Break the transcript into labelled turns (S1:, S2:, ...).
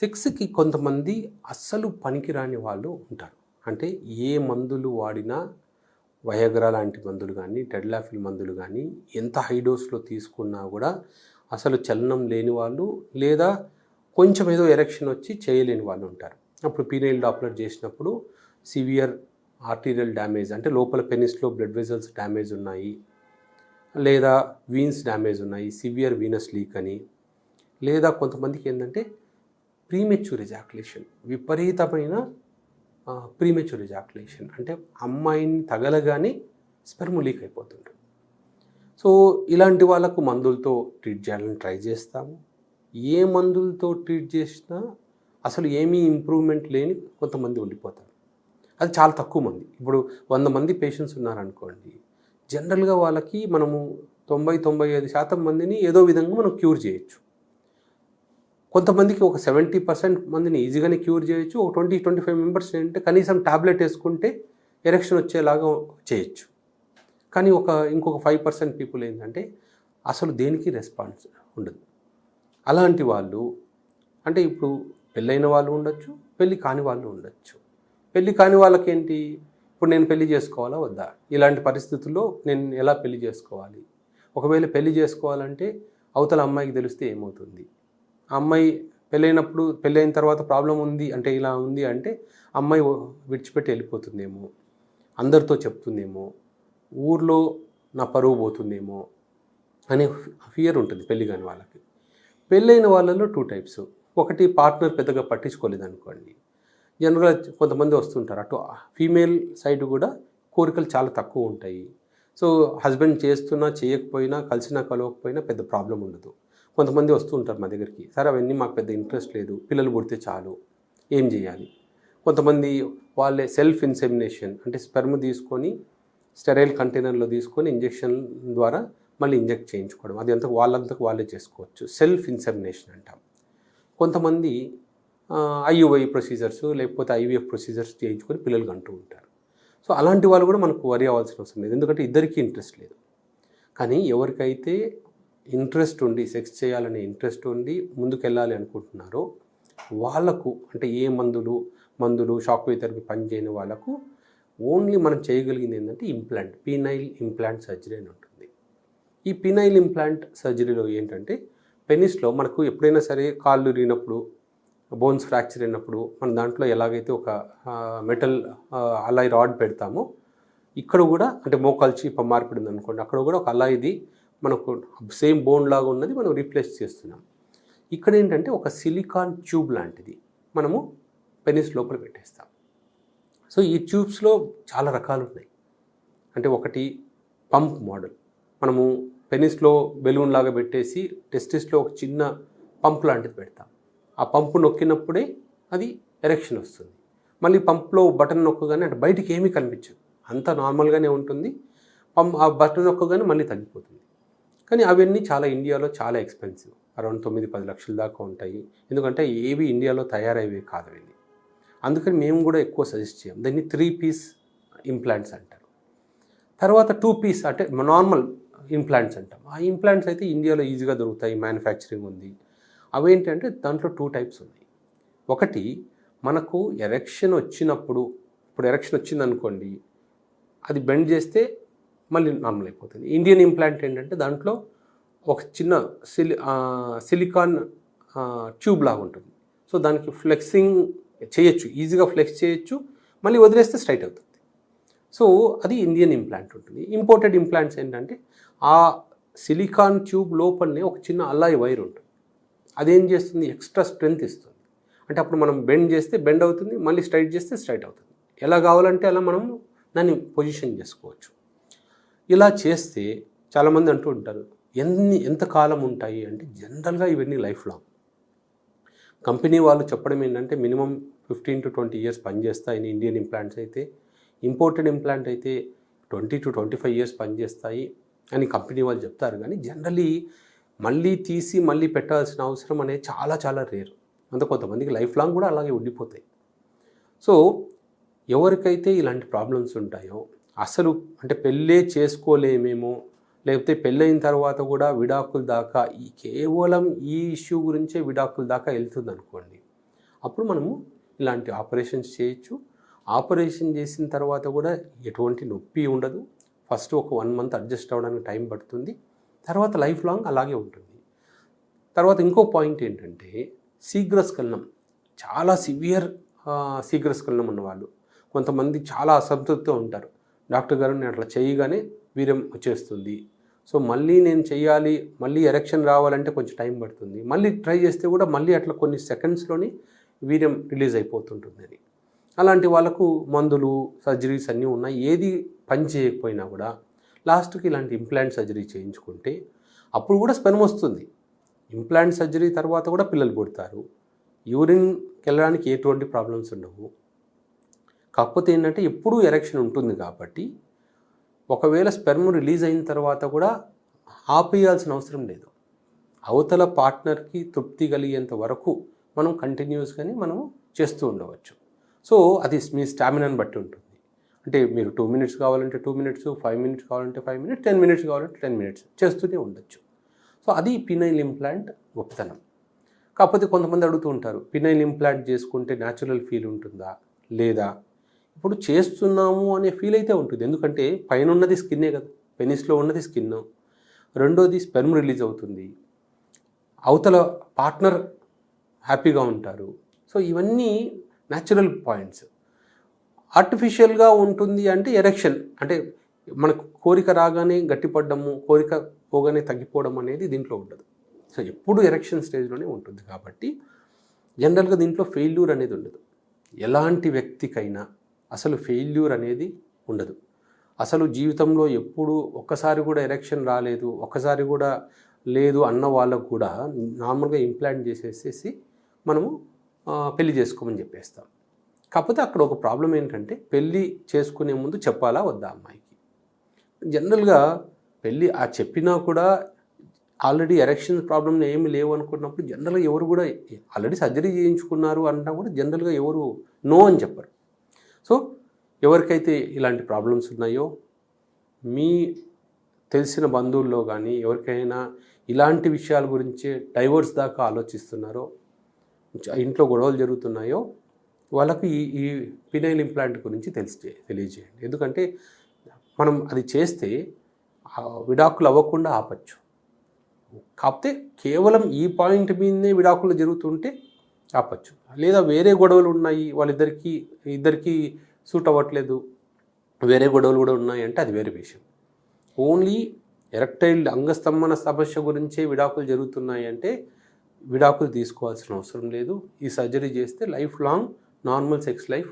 S1: సెక్స్‌కి కొంతమంది అస్సలు పనికిరాని వాళ్ళు ఉంటారు. అంటే ఏ మందులు వాడినా వయాగ్రా లాంటి మందులు గానీ, టెడ్లాఫిల్ మందులు గానీ, ఎంత హై డోస్‌లో తీసుకున్నా గూడా అసలు చలనం లేని వాళ్ళు, లేదా కొంచెం ఏదో ఎరెక్షన్ వచ్చి చేయలేని వాళ్ళు ఉంటారు. అప్పుడు పీనైల్ డాప్లర్ చేసినప్పుడు సివియర్ ఆర్టీరియల్ డ్యామేజ్ అంటే లోపల పెనిస్‌లో బ్లడ్ వెసల్స్ డ్యామేజ్ ఉన్నాయి, లేదా వీన్స్ డ్యామేజ్ ఉన్నాయి, సివియర్ వీనస్ లీక్ అని, లేదా కొంతమందికి ఏంటంటే ప్రీమెచ్యూర్ ఎజాక్యులేషన్, విపరీతమైన ప్రీమెచ్యూర్ ఎజాక్యులేషన్ అంటే అమ్మాయిని తగలగానే స్పెర్మ్ లీక్ అయిపోతుంటుంది. సో ఇలాంటి వాళ్ళకు మందులతో ట్రీట్ చేయాలని ట్రై చేస్తాము. ఏ మందులతో ట్రీట్ చేసినా అసలు ఏమీ ఇంప్రూవ్మెంట్ లేని కొంతమంది ఉండిపోతారు. అది చాలా తక్కువ మంది. ఇప్పుడు 100 మంది పేషెంట్స్ ఉన్నారనుకోండి, జనరల్గా వాళ్ళకి మనము 90-95% మందిని ఏదో విధంగా మనం క్యూర్ చేయొచ్చు. కొంతమందికి ఒక 70% మందిని ఈజీగానే క్యూర్ చేయొచ్చు. ఒక 20-25 మెంబర్స్ ఏంటంటే కనీసం టాబ్లెట్ వేసుకుంటే ఎరెక్షన్ వచ్చేలాగా చేయొచ్చు. కానీ ఇంకొక 5% పీపుల్ ఏంటంటే అసలు దేనికి రెస్పాన్స్ ఉండదు. అలాంటి వాళ్ళు అంటే ఇప్పుడు పెళ్ళైన వాళ్ళు ఉండొచ్చు, పెళ్ళి కాని వాళ్ళు ఉండొచ్చు. పెళ్ళి కాని వాళ్ళకేంటి, ఇప్పుడు నేను పెళ్లి చేసుకోవాలా వద్దా, ఇలాంటి పరిస్థితుల్లో నేను ఎలా పెళ్లి చేసుకోవాలి, ఒకవేళ పెళ్లి చేసుకోవాలంటే అవతల అమ్మాయికి తెలిస్తే ఏమవుతుంది, అమ్మాయి పెళ్ళైన తర్వాత ప్రాబ్లం ఉంది అంటే ఇలా ఉంది అంటే అమ్మాయి విడిచిపెట్టి వెళ్ళిపోతుందేమో, అందరితో చెప్తుందేమో, ఊర్లో నా పరువు పోతుందేమో అనే ఫియర్ ఉంటుంది పెళ్ళి కాని వాళ్ళకి. పెళ్ళైన వాళ్ళలో 2 టైప్స్. ఒకటి పార్ట్నర్ పెద్దగా పట్టించుకోలేదు అనుకోండి, జనరల్గా కొంతమంది వస్తుంటారు. అటు ఫీమేల్ సైడ్ కూడా కోరికలు చాలా తక్కువ ఉంటాయి. సో హస్బెండ్ చేస్తున్నా చేయకపోయినా, కలిసినా కలవకపోయినా పెద్ద ప్రాబ్లం ఉండదు. కొంతమంది వస్తూ ఉంటారు మా దగ్గరికి, సరే అవన్నీ మాకు పెద్ద ఇంట్రెస్ట్ లేదు, పిల్లలు పుడితే చాలు, ఏం చేయాలి. కొంతమంది వాళ్ళే సెల్ఫ్ ఇన్సెమినేషన్ అంటే స్పెర్మ్ తీసుకొని స్టెరైల్ కంటైనర్లో తీసుకొని ఇంజెక్షన్ ద్వారా మళ్ళీ ఇంజెక్ట్ చేయించుకోవడం, అది వాళ్ళంతకు వాళ్ళే చేసుకోవచ్చు, సెల్ఫ్ ఇన్సెమినేషన్ అంటాం. కొంతమంది ఐయుఐ ప్రొసీజర్స్ లేకపోతే ఐవీఎఫ్ ప్రొసీజర్స్ చేయించుకొని పిల్లలు కంటూ ఉంటారు. సో అలాంటి వాళ్ళు కూడా మనకు వరి అవ్వాల్సిన అవసరం లేదు, ఎందుకంటే ఇద్దరికీ ఇంట్రెస్ట్ లేదు. కానీ ఎవరికైతే ఇంట్రెస్ట్ ఉండి, సెక్స్ చేయాలనే ఇంట్రెస్ట్ ఉండి ముందుకెళ్ళాలి అనుకుంటున్నారో వాళ్ళకు, అంటే ఏ మందులు షాక్ వేవ్ థెరపీ పనిచేయని వాళ్ళకు ఓన్లీ మనం చేయగలిగింది ఏంటంటే ఇంప్లాంట్, పీనైల్ ఇంప్లాంట్ సర్జరీ అని ఉంటుంది. ఈ పీనైల్ ఇంప్లాంట్ సర్జరీలో ఏంటంటే పెనిస్లో మనకు ఎప్పుడైనా సరే కాళ్ళు ఇరిగినప్పుడు, బోన్స్ ఫ్రాక్చర్ అయినప్పుడు మన దాంట్లో ఎలాగైతే ఒక మెటల్ అలాయ్ రాడ్ పెడతామో, ఇక్కడ కూడా అంటే మోకాలు చీప మార్పిడింది అనుకోండి, అక్కడ కూడా ఒక అలాయిది మనకు సేమ్ బోన్ లాగా ఉన్నది మనం రీప్లేస్ చేస్తున్నాం. ఇక్కడ ఏంటంటే ఒక సిలికాన్ ట్యూబ్ లాంటిది మనము పెనిస్ లోపల పెట్టేస్తాం. సో ఈ ట్యూబ్స్లో చాలా రకాలు ఉన్నాయి. అంటే ఒకటి పంప్ మోడల్, మనము పెనిస్లో బెలూన్ లాగా పెట్టేసి టెస్టిస్లో ఒక చిన్న పంప్ లాంటిది పెడతాం. ఆ పంపు నొక్కినప్పుడే అది ఎరెక్షన్ వస్తుంది. మళ్ళీ పంప్లో బటన్ నొక్కగానే అంటే బయటికి ఏమీ కనిపించదు, అంతా నార్మల్గానే ఉంటుంది. ఆ బటన్ నొక్కగానే మళ్ళీ తగ్గిపోతుంది. కానీ అవన్నీ ఇండియాలో చాలా ఎక్స్పెన్సివ్, అరౌండ్ 9-10 లక్షల దాకా ఉంటాయి. ఎందుకంటే ఏవి ఇండియాలో తయారయ్యేవి కాదు అవి. అందుకని మేము కూడా ఎక్కువ సజెస్ట్ చేయం. దాన్ని 3 పీస్ ఇంప్లాంట్స్ అంటారు. తర్వాత 2 పీస్ అంటే నార్మల్ ఇంప్లాంట్స్ అంటాం. ఆ ఇంప్లాంట్స్ అయితే ఇండియాలో ఈజీగా దొరుకుతాయి, మ్యానుఫ్యాక్చరింగ్ ఉంది. అవేంటంటే దాంట్లో 2 టైప్స్ ఉన్నాయి. ఒకటి మనకు ఎరెక్షన్ వచ్చినప్పుడు, ఇప్పుడు ఎరెక్షన్ వచ్చిందనుకోండి, అది బెండ్ చేస్తే మళ్ళీ నార్మల్ అయిపోతుంది. ఇండియన్ ఇంప్లాంట్ ఏంటంటే దాంట్లో ఒక చిన్న సిలికాన్ ట్యూబ్ లాగా ఉంటుంది. సో దానికి ఫ్లెక్సింగ్ చేయొచ్చు, ఈజీగా ఫ్లెక్స్ చేయొచ్చు, మళ్ళీ వదిలేస్తే స్ట్రైట్ అవుతుంది. సో అది ఇండియన్ ఇంప్లాంట్ ఉంటుంది. ఇంపోర్టెడ్ ఇంప్లాంట్స్ ఏంటంటే ఆ సిలికాన్ ట్యూబ్ లోపలనే ఒక చిన్న అల్లాయ్ వైర్ ఉంటుంది. అదేం చేస్తుంది, ఎక్స్ట్రా స్ట్రెంగ్త్ ఇస్తుంది. అంటే అప్పుడు మనం బెండ్ చేస్తే బెండ్ అవుతుంది, మళ్ళీ స్ట్రైట్ చేస్తే స్ట్రైట్ అవుతుంది. ఎలా కావాలంటే అలా మనం దాన్ని పొజిషన్ చేసుకోవచ్చు. ఇలా చేస్తే చాలామంది అంటూ ఉంటారు ఎంత కాలం ఉంటాయి అంటే, జనరల్గా ఇవన్నీ లైఫ్ లాంగ్. కంపెనీ వాళ్ళు చెప్పడం ఏంటంటే మినిమం 15-20 ఇయర్స్ పనిచేస్తాయి ఇండియన్ ఇంప్లాంట్స్ అయితే, ఇంపోర్టెడ్ ఇంప్లాంట్ అయితే 20-25 ఇయర్స్ పనిచేస్తాయి అని కంపెనీ వాళ్ళు చెప్తారు. కానీ జనరలీ మళ్ళీ తీసి మళ్ళీ పెట్టాల్సిన అవసరం అనేది చాలా చాలా రేర్. అంత కొంతమందికి లైఫ్ లాంగ్ కూడా అలాగే ఉండిపోతాయి. సో ఎవరికైతే ఇలాంటి ప్రాబ్లమ్స్ ఉంటాయో, అసలు అంటే పెళ్ళే చేసుకోలేమేమో, లేకపోతే పెళ్ళైన తర్వాత కూడా విడాకుల దాకా కేవలం ఈ ఇష్యూ గురించే విడాకుల దాకా వెళ్తుంది అనుకోండి, అప్పుడు మనము ఇలాంటి ఆపరేషన్స్ చేయొచ్చు. ఆపరేషన్ చేసిన తర్వాత కూడా ఎటువంటి నొప్పి ఉండదు. ఫస్ట్ ఒక 1 మంత్ అడ్జస్ట్ అవ్వడానికి టైం పడుతుంది. తర్వాత లైఫ్ లాంగ్ అలాగే ఉంటుంది. తర్వాత ఇంకో పాయింట్ ఏంటంటే శీఘ్రస్ఖలనం. చాలా సివియర్ శీఘ్రస్ఖలనం ఉన్నవాళ్ళు, కొంతమంది చాలా అసంతృప్తితో ఉంటారు. డాక్టర్ గారు నేను అట్లా చేయగానే వీర్యం వచ్చేస్తుంది, సో మళ్ళీ నేను చేయాలి, మళ్ళీ ఎరెక్షన్ రావాలంటే కొంచెం టైం పడుతుంది, మళ్ళీ ట్రై చేస్తే కూడా మళ్ళీ అట్లా కొన్ని సెకండ్స్లోనే వీర్యం రిలీజ్ అయిపోతుంటుంది అని. అలాంటి వాళ్ళకు మందులు సర్జరీస్ అన్నీ ఉన్నాయి. ఏది పని చేయకపోయినా కూడా లాస్ట్కి ఇలాంటి ఇంప్లాంట్ సర్జరీ చేయించుకుంటే అప్పుడు కూడా స్పెర్మ్ వస్తుంది. ఇంప్లాంట్ సర్జరీ తర్వాత కూడా పిల్లలు పుడతారు. యూరిన్కి వెళ్ళడానికి ఎటువంటి ప్రాబ్లమ్స్ ఉండవు. కాకపోతే ఏంటంటే ఎప్పుడూ ఎరెక్షన్ ఉంటుంది కాబట్టి ఒకవేళ స్పెర్మ్ రిలీజ్ అయిన తర్వాత కూడా ఆపేయాల్సిన అవసరం లేదు. అవతల పార్ట్నర్కి తృప్తి కలిగేంత వరకు మనం కంటిన్యూస్గానే మనం చేస్తూ ఉండవచ్చు. సో అది మీ స్టామినాని బట్టి ఉంటుంది. అంటే మీరు 2 minutes కావాలంటే 2 minutes, 5 minutes కావాలంటే 5 minutes, 10 minutes కావాలంటే 10 minutes చేస్తూనే ఉండొచ్చు. సో అది పినైల్ ఇంప్లాంట్ గొప్పతనం. కాకపోతే కొంతమంది అడుగుతూ ఉంటారు, పినైల్ ఇంప్లాంట్ చేసుకుంటే న్యాచురల్ ఫీల్ ఉంటుందా లేదా? ఇప్పుడు చేస్తున్నాము అనే ఫీల్ అయితే ఉంటుంది. ఎందుకంటే పైన ఉన్నది స్కిన్నే కదా, పెనిస్లో ఉన్నది స్కిన్. రెండోది స్పెర్మ్ రిలీజ్ అవుతుంది, అవతల పార్ట్నర్ హ్యాపీగా ఉంటారు. సో ఇవన్నీ న్యాచురల్ పాయింట్స్. ఆర్టిఫిషియల్గా ఉంటుంది అంటే ఎరెక్షన్, అంటే మనకు కోరిక రాగానే గట్టిపడ్డము, కోరిక పోగానే తగ్గిపోవడం అనేది దీంట్లో ఉండదు. సో ఎప్పుడు ఎరెక్షన్ స్టేజ్లోనే ఉంటుంది కాబట్టి జనరల్గా దీంట్లో ఫెయిల్యూర్ అనేది ఉండదు. ఎలాంటి వ్యక్తికైనా అసలు ఫెయిల్యూర్ అనేది ఉండదు. అసలు జీవితంలో ఎప్పుడు ఒక్కసారి కూడా ఎరెక్షన్ రాలేదు, ఒక్కసారి కూడా లేదు అన్న వాళ్ళకు కూడా నార్మల్గా ఇంప్లాంట్ చేసేసి మనము పెళ్లి చేసుకోమని చెప్పేస్తాం. కాకపోతే అక్కడ ఒక ప్రాబ్లం ఏంటంటే పెళ్ళి చేసుకునే ముందు చెప్పాలా వద్దా అమ్మాయికి. జనరల్గా పెళ్ళి చెప్పినా కూడా ఆల్రెడీ ఎరెక్షన్ ప్రాబ్లమ్ ఏమి లేవు అనుకున్నప్పుడు జనరల్గా ఎవరు కూడా ఆల్రెడీ సర్జరీ చేయించుకున్నారు అన్నా కూడా జనరల్గా ఎవరు నో అని చెప్పరు. సో ఎవరికైతే ఇలాంటి ప్రాబ్లమ్స్ ఉన్నాయో, మీ తెలిసిన బంధువుల్లో కానీ ఎవరికైనా ఇలాంటి విషయాల గురించి డైవోర్స్ దాకా ఆలోచిస్తున్నారో, ఇంట్లో గొడవలు జరుగుతున్నాయో, వాళ్ళకు ఈ పినైల్ ఇంప్లాంట్ గురించి తెలియజేయండి. ఎందుకంటే మనం అది చేస్తే విడాకులు అవ్వకుండా ఆపచ్చు. కాకపోతే కేవలం ఈ పాయింట్ మీదనే విడాకులు జరుగుతుంటే ఆపచ్చు. లేదా వేరే గొడవలు ఉన్నాయి, ఇద్దరికి సూట్ అవ్వట్లేదు, వేరే గొడవలు కూడా ఉన్నాయి అంటే అది వేరే విషయం. ఓన్లీ ఎరెక్టైల్ అంగస్తంభన సమస్య గురించే విడాకులు జరుగుతున్నాయి అంటే విడాకులు తీసుకోవాల్సిన అవసరం లేదు. ఈ సర్జరీ చేస్తే life long normal sex life